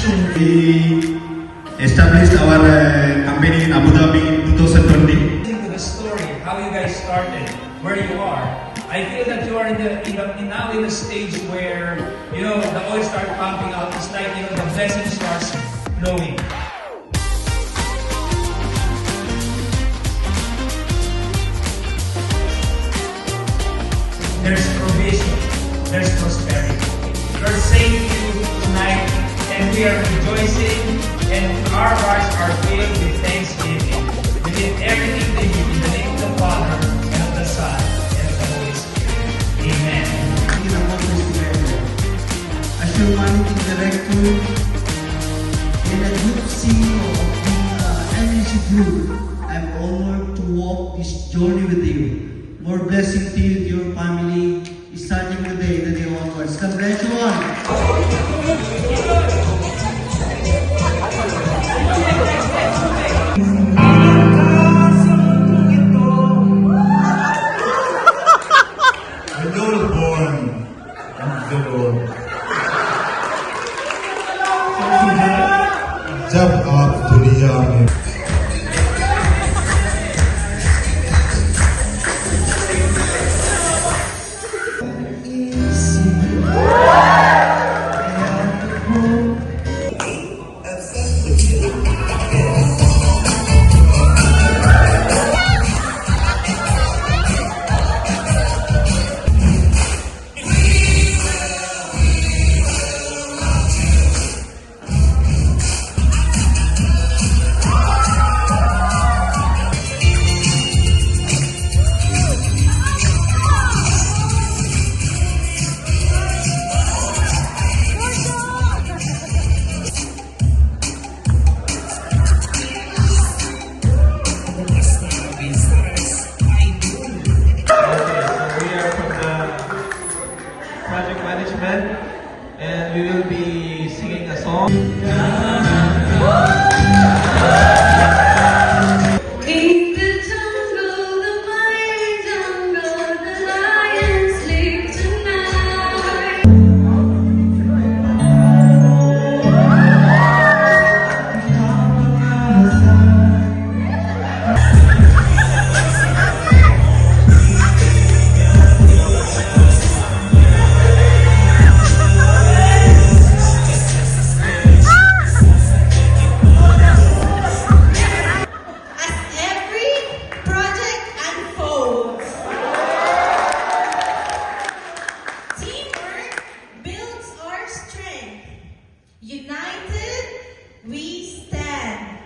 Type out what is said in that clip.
We established our company in Abu Dhabi in 2020. To the story, how you guys started, where you are. I feel that you are now in a stage where the oil starts pumping out. It's like the blessing starts flowing. There's provision, there's prosperity. We're saying to you tonight, and we are rejoicing, and our hearts are filled with thanksgiving. We did everything to you in the name of the Father, and of the Son, and of the Holy Spirit. Amen. As your managing director and a group CEO of the MNC Group, I'm honored to walk this journey with you. More blessing to you and your family, starting today, the day onwards. Congratulations! When you were born in the Lord, जब आप दुनिया में project management, and we will be singing a song. In the jungle, the mighty jungle, the lions sleep tonight. United, we stand.